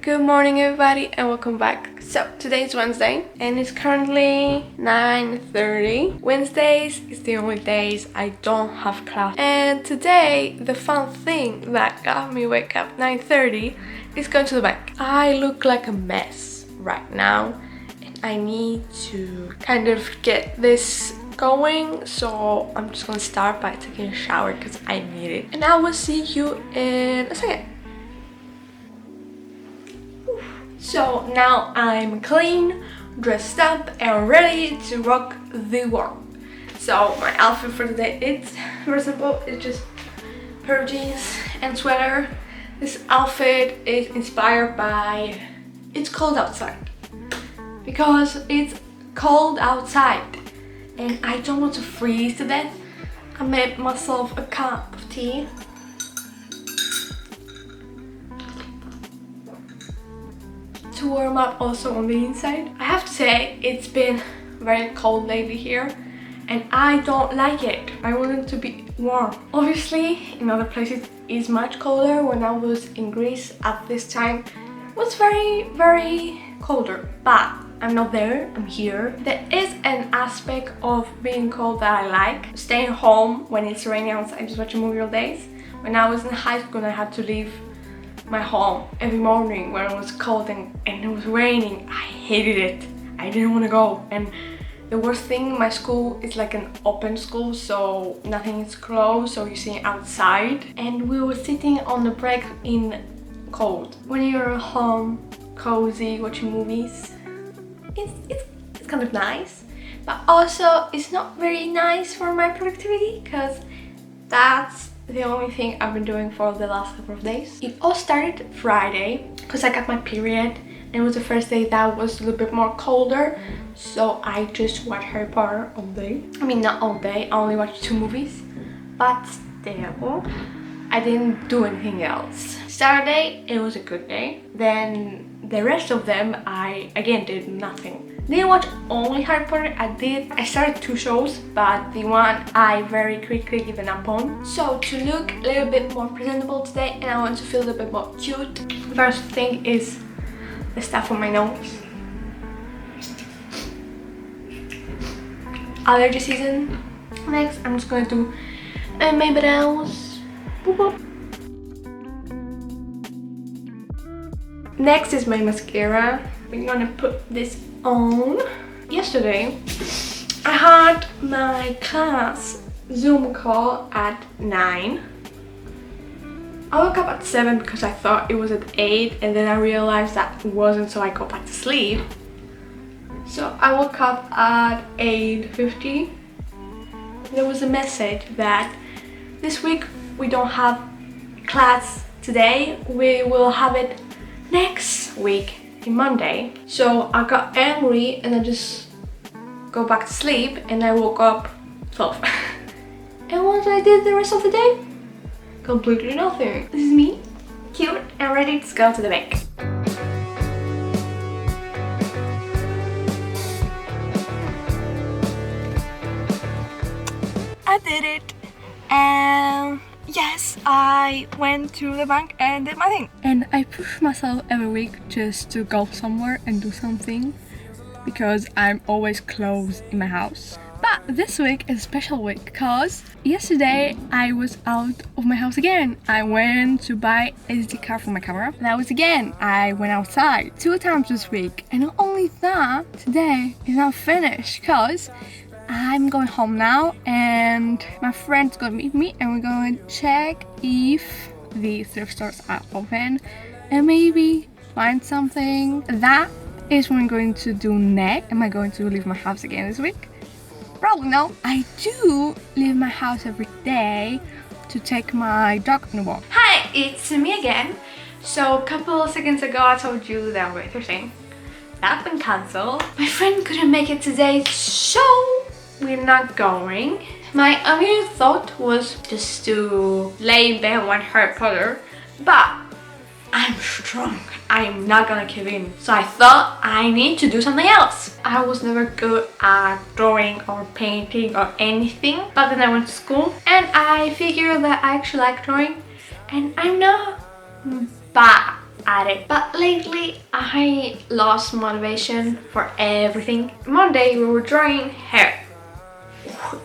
Good morning everybody and welcome back. So today is Wednesday and it's currently 9:30. Wednesdays is the only days I don't have class. And today the fun thing that got me wake up 9:30 is going to the bank. I look like a mess right now and I need to kind of get this going, so I'm just gonna start by taking a shower because I need it. And I will see you in a second. So now I'm clean, dressed up and ready to rock the world. So my outfit for today is very simple. It's just a pair of jeans and sweater. This outfit is inspired by it's cold outside. Because it's cold outside and I don't want to freeze to death. I made myself a cup of tea. To warm up also on the inside. I have to say it's been very cold lately here and I don't like it. I want it to be warm. Obviously in other places it's much colder. When I was in Greece at this time it was very colder, but I'm not there, I'm here. There is an aspect of being cold that I like. Staying home when it's raining outside, just watching movie all days. When I was in high school I had to leave my home every morning when it was cold and it was raining. I hated it. I didn't want to go. And the worst thing, my school is like an open school, so nothing is closed, so you're sitting outside. And we were sitting on the break in cold. When you're at home, cozy, watching movies, it's kind of nice. But also it's not very nice for my productivity because that's the only thing I've been doing for the last couple of days. It all started Friday because I got my period and it was the first day that was a little bit more colder, so I just watched Harry Potter all day. I mean, not all day, I only watched 2 movies, but still I didn't do anything else. Saturday it was a good day. Then the rest of them I again did nothing. Didn't watch only Harry Potter. I started 2 shows, but the one I very quickly given up on. So to look a little bit more presentable today and I want to feel a little bit more cute, first thing is the stuff on my nose. Allergy season. Next I'm just going to do my brows. Boop, boop. Next is my mascara. We're gonna put this on. Yesterday I had my class Zoom call at 9. I woke up at 7 because I thought it was at 8 and then I realized that it wasn't, so I got back to sleep. So I woke up at 8:50. There was a message that this week we don't have class today, we will have it next week in Monday. So I got angry and I just go back to sleep and I woke up 12. And what I did the rest of the day? Completely nothing. This is me, cute and ready to go to the bank. I did it. Yes, I went to the bank and did my thing. And I push myself every week just to go somewhere and do something because I'm always closed in my house. But this week is a special week because yesterday I was out of my house again. I went to buy SD card for my camera. That was again, I went outside 2 times this week. And not only that, today is not finished because I'm going home now and my friend's gonna meet me and we're going to check if the thrift stores are open and maybe find something. That is what I'm going to do next. Am I going to leave my house again this week? Probably no. I do leave my house every day to take my dog on a walk. Hi, it's me again. So a couple of seconds ago I told you that we're Thursday. That's been cancelled. My friend couldn't make it today, so we're not going. My immediate thought was just to lay in bed and watch Harry Potter, but I'm strong. I'm not gonna give in. So I thought I need to do something else. I was never good at drawing or painting or anything, but then I went to school and I figured that I actually like drawing and I'm not bad at it. But lately I lost motivation for everything. Monday we were drawing hair.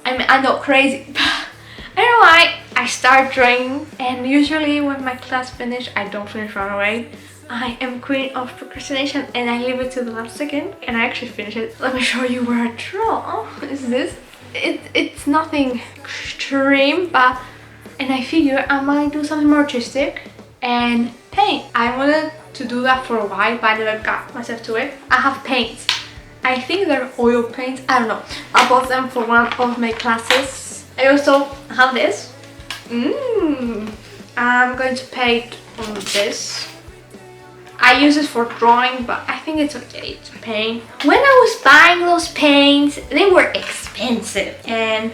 I'm not crazy. I don't know why I start drawing, and usually when my class finish, I don't finish right away. I am queen of procrastination and I leave it to the last second, and I actually finish it. Let me show you where I draw. Oh, is this? It's nothing extreme, but and I figure I might do something more artistic and paint. I wanted to do that for a while, but I never got myself to it. I have paints. I think they're oil paints. I don't know. I bought them for one of my classes. I also have this. I'm going to paint on this. I use it for drawing, but I think it's okay to paint. When I was buying those paints, they were expensive, and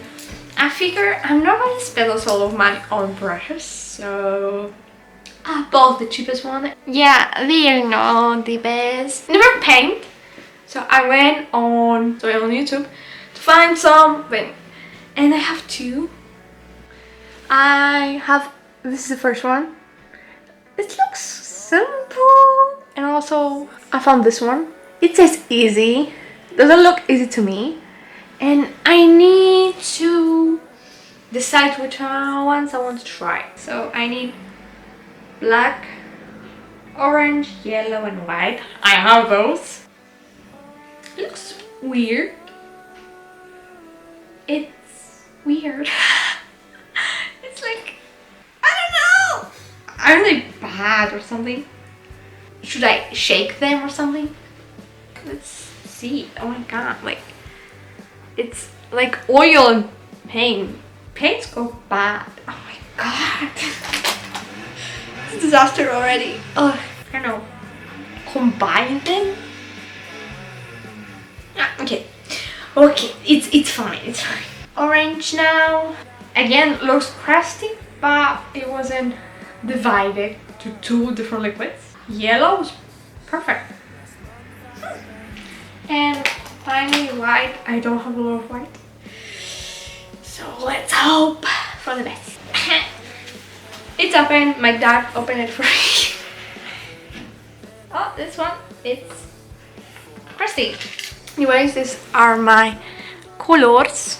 I figure I'm not going to spend a lot of money on brushes, so I bought the cheapest one. Yeah, they're not the best. Never paint, so I went on YouTube to find something, and I have two. This is the first one. It looks simple, and also I found this one. It says easy. Doesn't look easy to me, and I need to decide which ones I want to try. So I need black, orange, yellow, and white. I have those. It looks weird. It's weird. It's like, I don't know. Are they bad or something? Should I shake them or something? Let's see. Oh my god, like it's like oil and paint. Paints go bad. Oh my god. It's a disaster already. Oh, I don't know. Combine them? Okay. Okay, it's fine, it's fine. Orange now. Again, looks crusty, but it wasn't divided to two different liquids. Yellow is perfect. And finally white. I don't have a lot of white, so let's hope for the best. It's open. My dad opened it for me. Oh, this one, it's crusty. Anyways, these are my colors.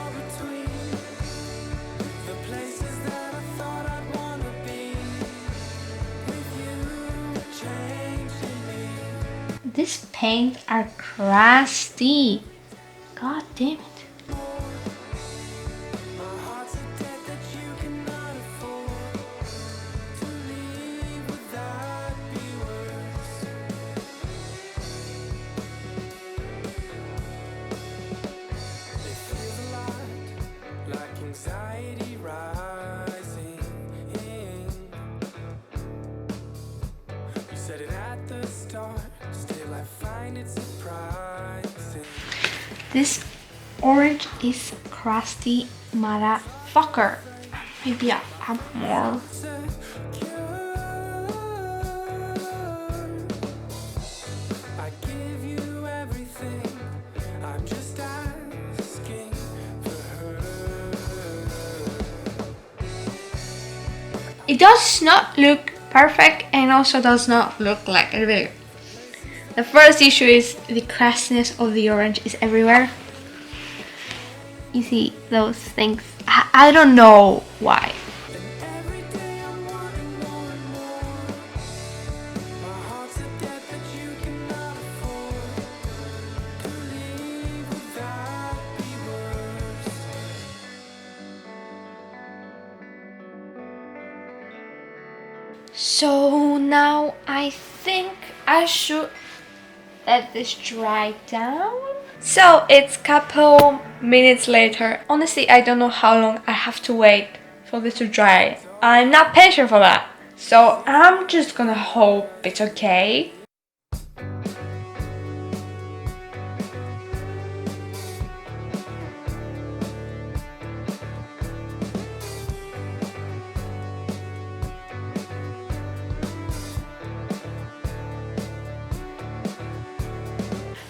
These paints are crusty. God damn it. This orange is crusty motherfucker. Maybe I have more. It does not look perfect, and also does not look like a video. The first issue is the crustiness of the orange is everywhere. You see those things? I don't know why. So now I think I should let this dry down. So it's couple minutes later. Honestly, I don't know how long I have to wait for this to dry. I'm not patient for that. So I'm just gonna hope it's okay.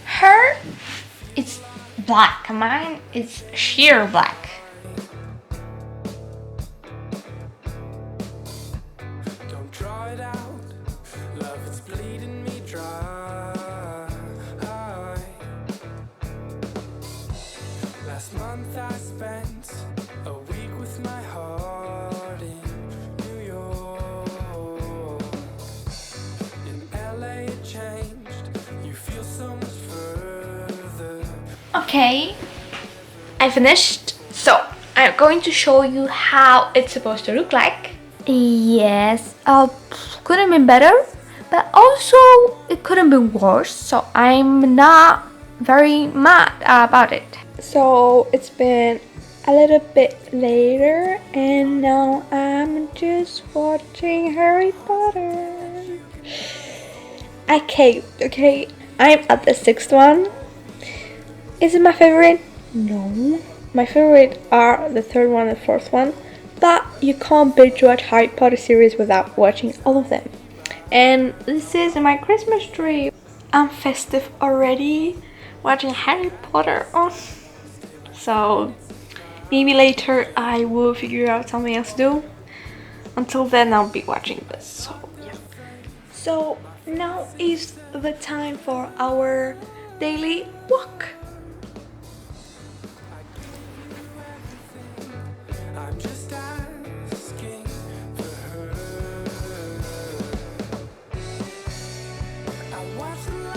Her, it's black. Mine is sheer black. Okay, I finished. So I'm going to show you how it's supposed to look like. Yes, could have been better, but also it couldn't be worse, so I'm not very mad about it. So it's been a little bit later and now I'm just watching Harry Potter. Okay, I'm at the sixth one. Is it my favorite? No. My favorite are the third one and the fourth one, but you can't binge watch Harry Potter series without watching all of them. And this is my Christmas tree. I'm festive already, watching Harry Potter on. So maybe later I will figure out something else to do. Until then I'll be watching this. So yeah. So now is the time for our daily walk. I'm just asking for her. I watch the